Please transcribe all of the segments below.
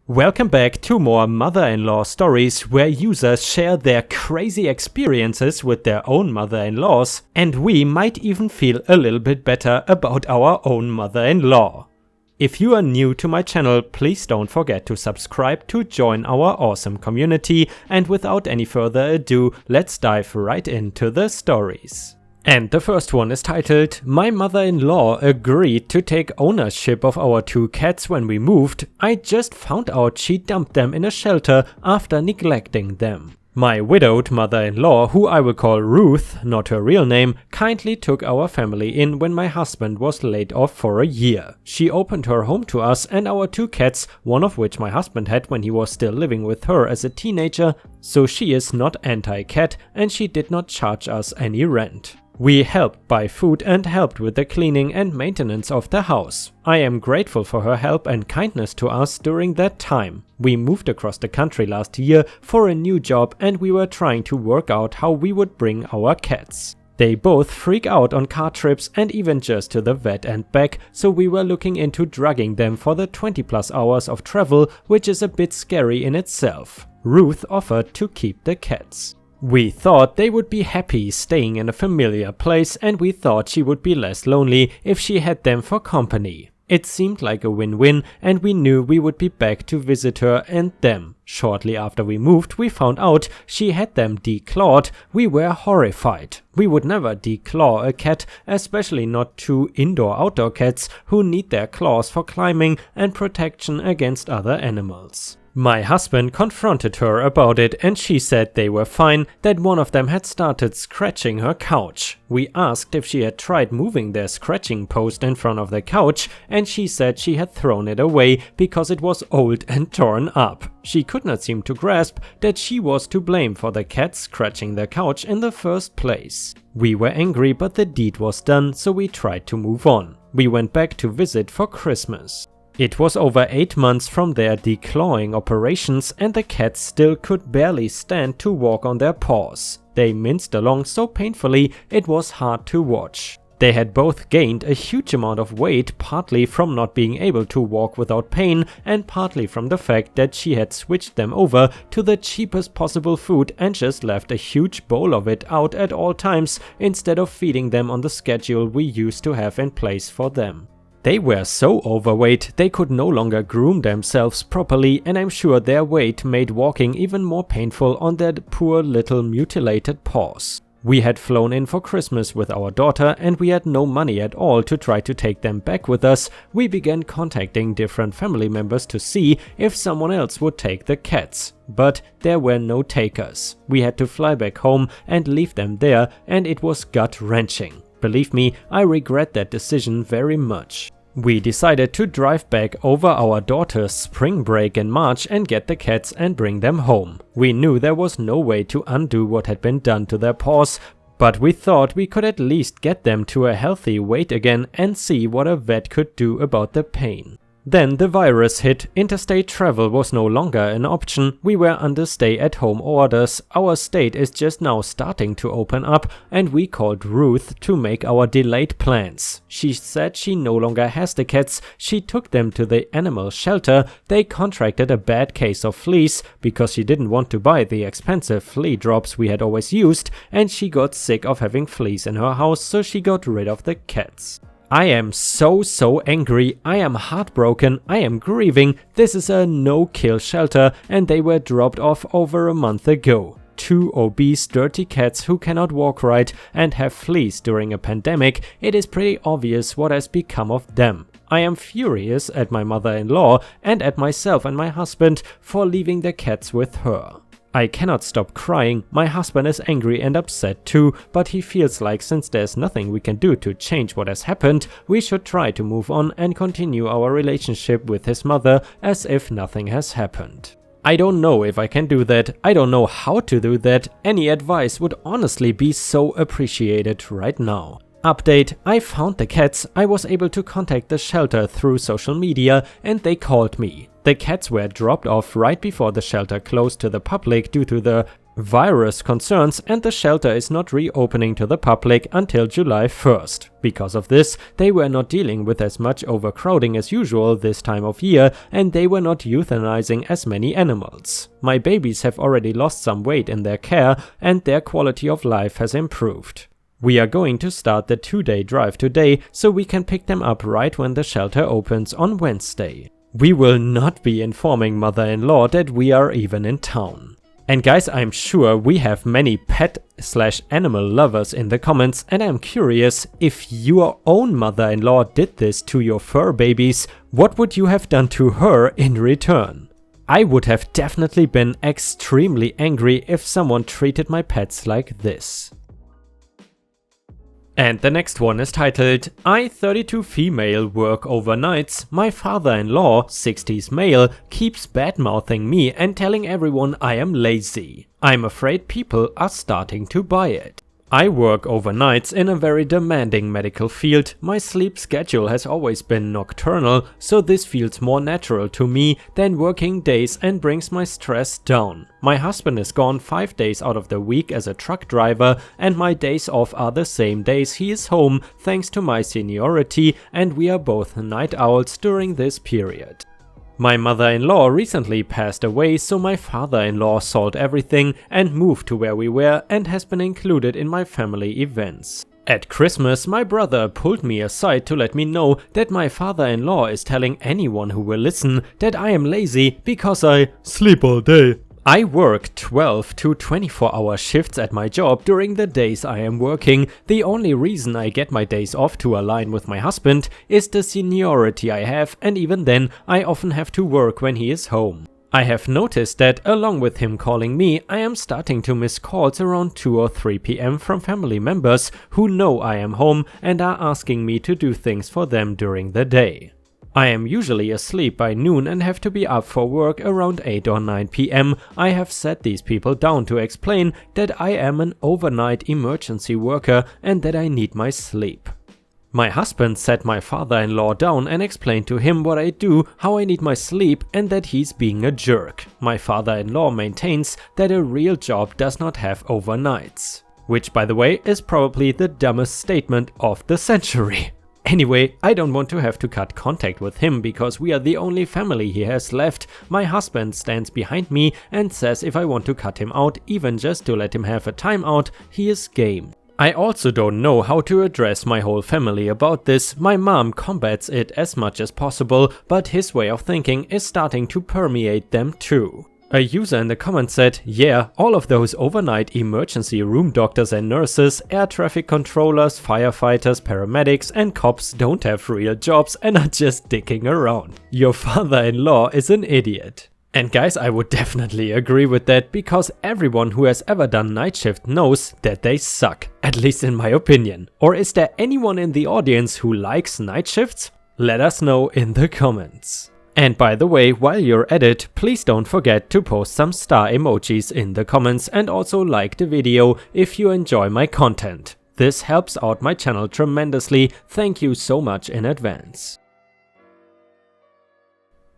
Welcome back to more mother-in-law stories where users share their crazy experiences with their own mother-in-laws, and we might even feel a little bit better about our own mother-in-law. If you are new to my channel, please don't forget to subscribe to join our awesome community, and without any further ado, let's dive right into the stories. And the first one is titled, "My mother-in-law agreed to take ownership of our 2 cats when we moved. I just found out she dumped them in a shelter after neglecting them. My widowed mother-in-law, who I will call Ruth, not her real name, kindly took our family in when my husband was laid off for a year. She opened her home to us and our 2 cats, one of which my husband had when he was still living with her as a teenager, so she is not anti-cat and she did not charge us any rent. We helped buy food and helped with the cleaning and maintenance of the house. I am grateful for her help and kindness to us during that time. We moved across the country last year for a new job and we were trying to work out how we would bring our cats. They both freak out on car trips and even just to the vet and back, so we were looking into drugging them for the 20+ hours of travel, which is a bit scary in itself. Ruth offered to keep the cats. We thought they would be happy staying in a familiar place and we thought she would be less lonely if she had them for company. It seemed like a win-win and we knew we would be back to visit her and them. Shortly after we moved, we found out she had them declawed. We were horrified. We would never declaw a cat, especially not 2 indoor-outdoor cats who need their claws for climbing and protection against other animals. My husband confronted her about it and she said they were fine, that one of them had started scratching her couch. We asked if she had tried moving their scratching post in front of the couch and she said she had thrown it away because it was old and torn up. She could not seem to grasp that she was to blame for the cat scratching the couch in the first place. We were angry, but the deed was done, so we tried to move on. We went back to visit for Christmas. It was over 8 months from their declawing operations and the cats still could barely stand to walk on their paws. They minced along so painfully it was hard to watch. They had both gained a huge amount of weight, partly from not being able to walk without pain and partly from the fact that she had switched them over to the cheapest possible food and just left a huge bowl of it out at all times instead of feeding them on the schedule we used to have in place for them. They were so overweight they could no longer groom themselves properly and I'm sure their weight made walking even more painful on their poor little mutilated paws. We had flown in for Christmas with our daughter and we had no money at all to try to take them back with us. We began contacting different family members to see if someone else would take the cats, but there were no takers. We had to fly back home and leave them there and it was gut-wrenching. Believe me, I regret that decision very much. We decided to drive back over our daughter's spring break in March and get the cats and bring them home. We knew there was no way to undo what had been done to their paws, but we thought we could at least get them to a healthy weight again and see what a vet could do about the pain. Then the virus hit, interstate travel was no longer an option, we were under stay-at-home orders, our state is just now starting to open up and we called Ruth to make our delayed plans. She said she no longer has the cats, she took them to the animal shelter, they contracted a bad case of fleas because she didn't want to buy the expensive flea drops we had always used and she got sick of having fleas in her house, so she got rid of the cats. I am so angry, I am heartbroken, I am grieving. This is a no-kill shelter and they were dropped off over a month ago. 2 obese, dirty cats who cannot walk right and have fleas during a pandemic. It is pretty obvious what has become of them. I am furious at my mother-in-law and at myself and my husband for leaving the cats with her. I cannot stop crying, my husband is angry and upset too, but he feels like since there's nothing we can do to change what has happened, we should try to move on and continue our relationship with his mother as if nothing has happened. I don't know if I can do that, I don't know how to do that, any advice would honestly be so appreciated right now. Update: I found the cats, I was able to contact the shelter through social media and they called me. The cats were dropped off right before the shelter closed to the public due to the virus concerns, and the shelter is not reopening to the public until July 1st. Because of this, they were not dealing with as much overcrowding as usual this time of year, and they were not euthanizing as many animals. My babies have already lost some weight in their care, and their quality of life has improved. We are going to start the 2-day drive today, so we can pick them up right when the shelter opens on Wednesday. We will not be informing mother-in-law that we are even in town. And guys, I'm sure we have many pet/animal lovers in the comments, and I'm curious, if your own mother-in-law did this to your fur babies, what would you have done to her in return? I would have definitely been extremely angry if someone treated my pets like this. And the next one is titled, I, 32 female, work overnights. My father-in-law, 60s male, keeps bad-mouthing me and telling everyone I am lazy. I'm afraid people are starting to buy it. I work overnights in a very demanding medical field. My sleep schedule has always been nocturnal, so this feels more natural to me than working days and brings my stress down. My husband is gone 5 days out of the week as a truck driver, and my days off are the same days he is home thanks to my seniority, and we are both night owls during this period. My mother-in-law recently passed away, so my father-in-law sold everything and moved to where we were and has been included in my family events. At Christmas, my brother pulled me aside to let me know that my father-in-law is telling anyone who will listen that I am lazy because I sleep all day. I work 12 to 24-hour shifts at my job during the days I am working. The only reason I get my days off to align with my husband is the seniority I have, and even then I often have to work when he is home. I have noticed that along with him calling me, I am starting to miss calls around 2 or 3 p.m. from family members who know I am home and are asking me to do things for them during the day. I am usually asleep by noon and have to be up for work around 8 or 9 p.m. I have set these people down to explain that I am an overnight emergency worker and that I need my sleep. My husband sat my father-in-law down and explained to him what I do, how I need my sleep, and that he's being a jerk. My father-in-law maintains that a real job does not have overnights. Which, by the way, is probably the dumbest statement of the century. Anyway, I don't want to have to cut contact with him because we are the only family he has left. My husband stands behind me and says if I want to cut him out, even just to let him have a timeout, he is game. I also don't know how to address my whole family about this. My mom combats it as much as possible, but his way of thinking is starting to permeate them too. A user in the comments said, yeah, all of those overnight emergency room doctors and nurses, air traffic controllers, firefighters, paramedics and cops don't have real jobs and are just dicking around. Your father-in-law is an idiot. And guys, I would definitely agree with that because everyone who has ever done night shift knows that they suck, at least in my opinion. Or is there anyone in the audience who likes night shifts? Let us know in the comments. And by the way, while you're at it, please don't forget to post some star emojis in the comments and also like the video if you enjoy my content. This helps out my channel tremendously, thank you so much in advance.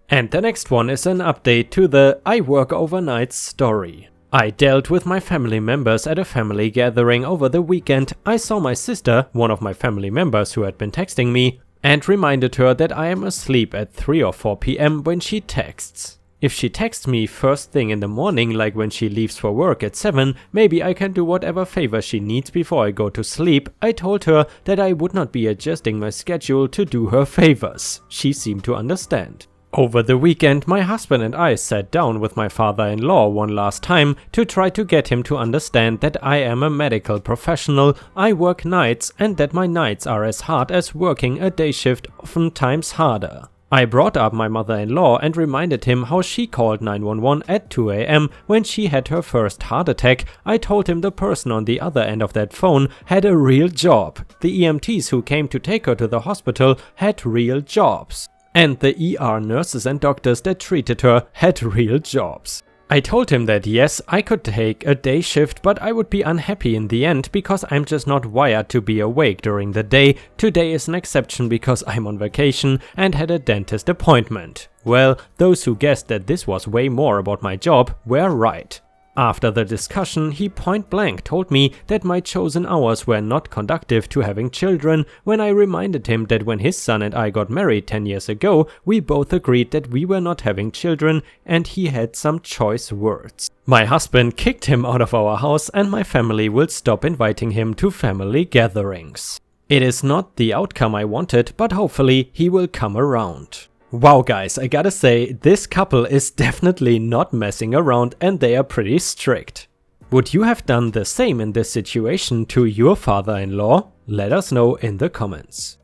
And the next one is an update to the I work overnight story. I dealt with my family members at a family gathering over the weekend. I saw my sister, one of my family members who had been texting me, and reminded her that I am asleep at 3 or 4 p.m. when she texts. If she texts me first thing in the morning, like when she leaves for work at 7, maybe I can do whatever favor she needs before I go to sleep. I told her that I would not be adjusting my schedule to do her favors. She seemed to understand. Over the weekend, my husband and I sat down with my father-in-law one last time to try to get him to understand that I am a medical professional, I work nights, and that my nights are as hard as working a day shift, oftentimes harder. I brought up my mother-in-law and reminded him how she called 911 at 2 a.m. when she had her first heart attack. I told him the person on the other end of that phone had a real job. The EMTs who came to take her to the hospital had real jobs. And the ER nurses and doctors that treated her had real jobs. I told him that yes, I could take a day shift, but I would be unhappy in the end because I'm just not wired to be awake during the day. Today is an exception because I'm on vacation and had a dentist appointment. Well, those who guessed that this was way more about my job were right. After the discussion, he point blank told me that my chosen hours were not conducive to having children when I reminded him that when his son and I got married 10 years ago, we both agreed that we were not having children, and he had some choice words. My husband kicked him out of our house and my family will stop inviting him to family gatherings. It is not the outcome I wanted, but hopefully he will come around. Wow guys, I gotta say, this couple is definitely not messing around and they are pretty strict. Would you have done the same in this situation to your father-in-law? Let us know in the comments.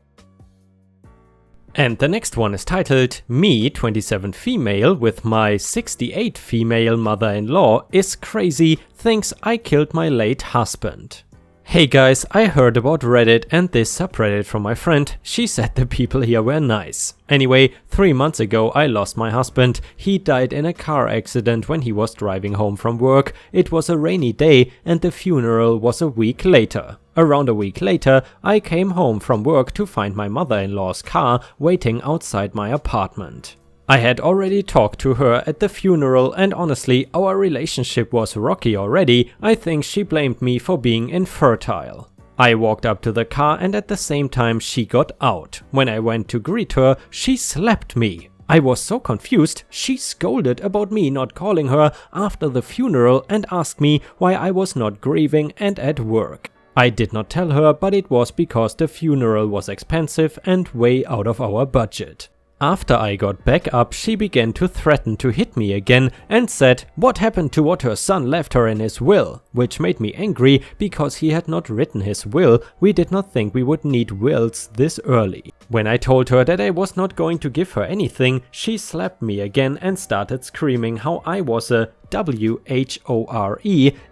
And the next one is titled, Me, 27 female, with my 68 female mother-in-law is crazy, thinks I killed my late husband. Hey guys, I heard about Reddit and this subreddit from my friend. She said the people here were nice. Anyway, 3 months ago I lost my husband. He died in a car accident when he was driving home from work. It was a rainy day and the funeral was a week later. Around a week later, I came home from work to find my mother-in-law's car waiting outside my apartment. I had already talked to her at the funeral and honestly, our relationship was rocky already. I think she blamed me for being infertile. I walked up to the car and at the same time she got out. When I went to greet her, she slapped me. I was so confused, she scolded about me not calling her after the funeral and asked me why I was not grieving and at work. I did not tell her, but it was because the funeral was expensive and way out of our budget. After I got back up, she began to threaten to hit me again and said what happened to what her son left her in his will, which made me angry because he had not written his will. We did not think we would need wills this early. When I told her that I was not going to give her anything, she slapped me again and started screaming how I was a WHORE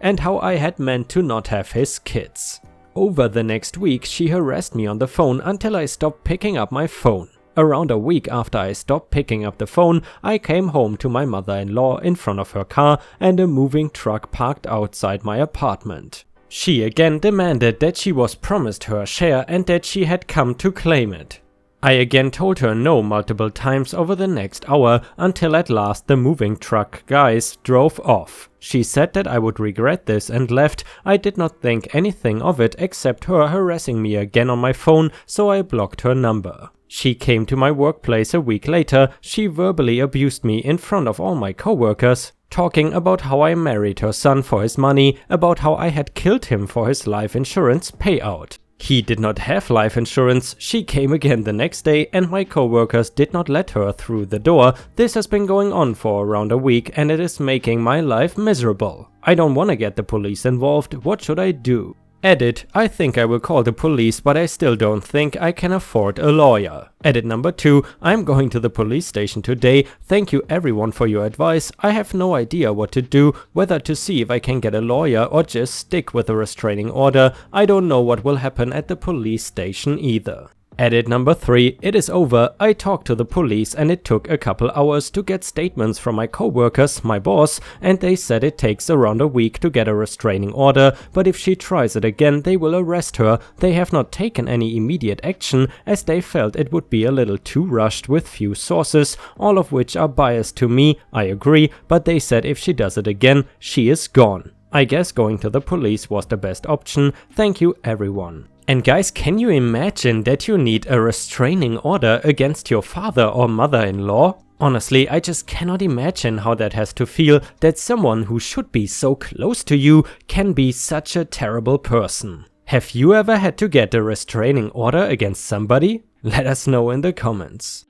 and how I had meant to not have his kids. Over the next week, she harassed me on the phone until I stopped picking up my phone. Around a week after I stopped picking up the phone, I came home to my mother-in-law in front of her car and a moving truck parked outside my apartment. She again demanded that she was promised her share and that she had come to claim it. I again told her no multiple times over the next hour until at last the moving truck guys drove off. She said that I would regret this and left. I did not think anything of it except her harassing me again on my phone, so I blocked her number. She came to my workplace a week later. She verbally abused me in front of all my coworkers, talking about how I married her son for his money, about how I had killed him for his life insurance payout. He did not have life insurance. She came again the next day and my coworkers did not let her through the door. This has been going on for around a week and it is making my life miserable. I don't want to get the police involved. What should I do? Edit, I think I will call the police, but I still don't think I can afford a lawyer. Edit number 2, I'm going to the police station today. Thank you everyone for your advice. I have no idea what to do, whether to see if I can get a lawyer or just stick with a restraining order. I don't know what will happen at the police station either. Edit number 3, it is over. I talked to the police and it took a couple hours to get statements from my coworkers, my boss, and they said it takes around a week to get a restraining order, but if she tries it again they will arrest her. They have not taken any immediate action as they felt it would be a little too rushed with few sources, all of which are biased to me. I agree, but they said if she does it again, she is gone. I guess going to the police was the best option. Thank you everyone. And guys, can you imagine that you need a restraining order against your father or mother-in-law? Honestly, I just cannot imagine how that has to feel, that someone who should be so close to you can be such a terrible person. Have you ever had to get a restraining order against somebody? Let us know in the comments.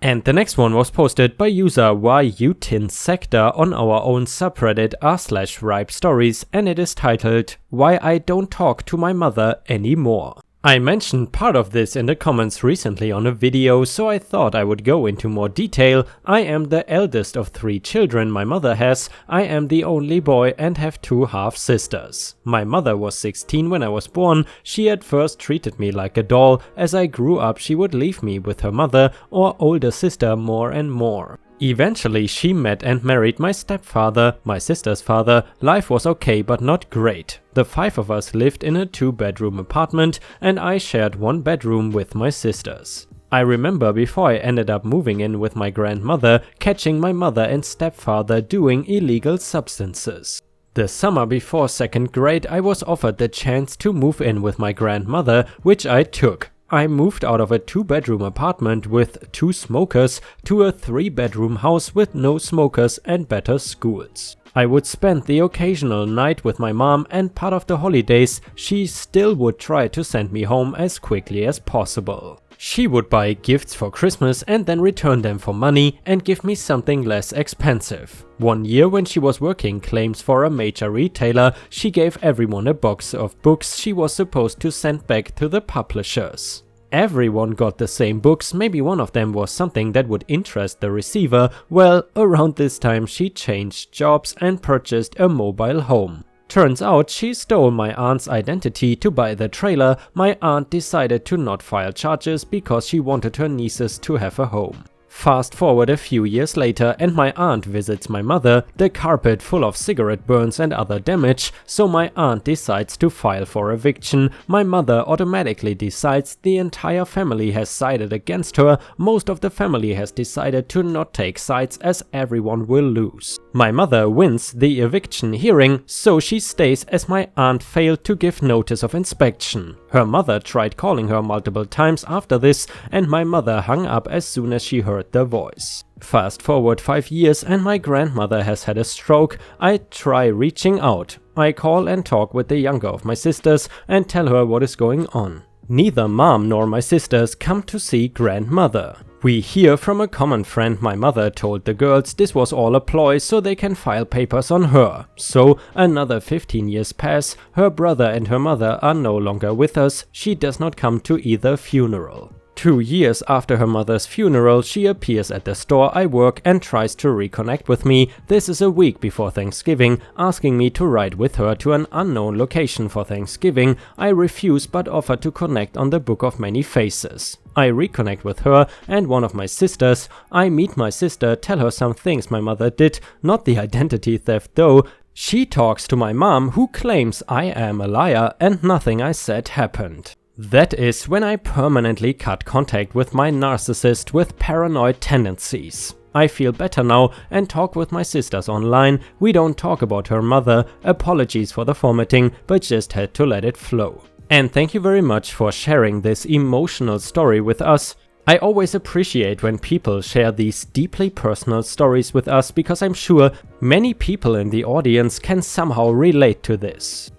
And the next one was posted by user YUTINSECTOR on our own subreddit r/RipeStories and it is titled, Why I Don't Talk to My Mother Anymore. I mentioned part of this in the comments recently on a video, so I thought I would go into more detail. I am the eldest of 3 children my mother has. I am the only boy and have 2 half-sisters. My mother was 16 when I was born. She at first treated me like a doll. As I grew up she would leave me with her mother or older sister more and more. Eventually she met and married my stepfather, my sister's father. Life was okay but not great. The 5 of us lived in a 2-bedroom apartment and I shared 1 bedroom with my sisters. I remember before I ended up moving in with my grandmother, catching my mother and stepfather doing illegal substances. The summer before 2nd grade, I was offered the chance to move in with my grandmother, which I took. I moved out of a 2-bedroom apartment with 2 smokers to a 3-bedroom house with no smokers and better schools. I would spend the occasional night with my mom, and part of the holidays she still would try to send me home as quickly as possible. She would buy gifts for Christmas and then return them for money and give me something less expensive. One year, when she was working claims for a major retailer, she gave everyone a box of books she was supposed to send back to the publishers. Everyone got the same books, maybe one of them was something that would interest the receiver. Well, around this time she changed jobs and purchased a mobile home. Turns out she stole my aunt's identity to buy the trailer. My aunt decided to not file charges because she wanted her nieces to have a home. Fast forward a few years later and my aunt visits my mother, the carpet full of cigarette burns and other damage, so my aunt decides to file for eviction. My mother automatically decides the entire family has sided against her. Most of the family has decided to not take sides as everyone will lose. My mother wins the eviction hearing, so she stays as my aunt failed to give notice of inspection. Her mother tried calling her multiple times after this, and my mother hung up as soon as she heard the voice. Fast forward 5 years and my grandmother has had a stroke. I try reaching out. I call and talk with the younger of my sisters and tell her what is going on. Neither mom nor my sisters come to see grandmother. We hear from a common friend my mother told the girls this was all a ploy so they can file papers on her. So another 15 years pass, her brother and her mother are no longer with us, she does not come to either funeral. 2 years after her mother's funeral, she appears at the store I work and tries to reconnect with me. This is a week before Thanksgiving, asking me to ride with her to an unknown location for Thanksgiving. I refuse but offer to connect on the Book of Many Faces. I reconnect with her and one of my sisters. I meet my sister, tell her some things my mother did, not the identity theft though. She talks to my mom, who claims I am a liar and nothing I said happened. That is when I permanently cut contact with my narcissist with paranoid tendencies. I feel better now and talk with my sisters online. We don't talk about her mother, apologies for the formatting, but just had to let it flow. And thank you very much for sharing this emotional story with us. I always appreciate when people share these deeply personal stories with us because I'm sure many people in the audience can somehow relate to this.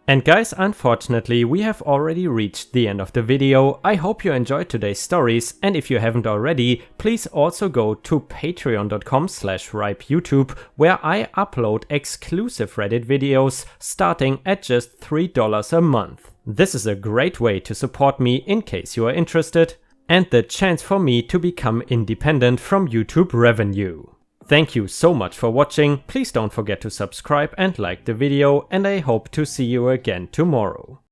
And guys, unfortunately, we have already reached the end of the video. I hope you enjoyed today's stories, and if you haven't already, please also go to patreon.com/ripeyoutube, where I upload exclusive Reddit videos starting at just $3 a month. This is a great way to support me in case you are interested, and the chance for me to become independent from YouTube revenue. Thank you so much for watching, please don't forget to subscribe and like the video, and I hope to see you again tomorrow.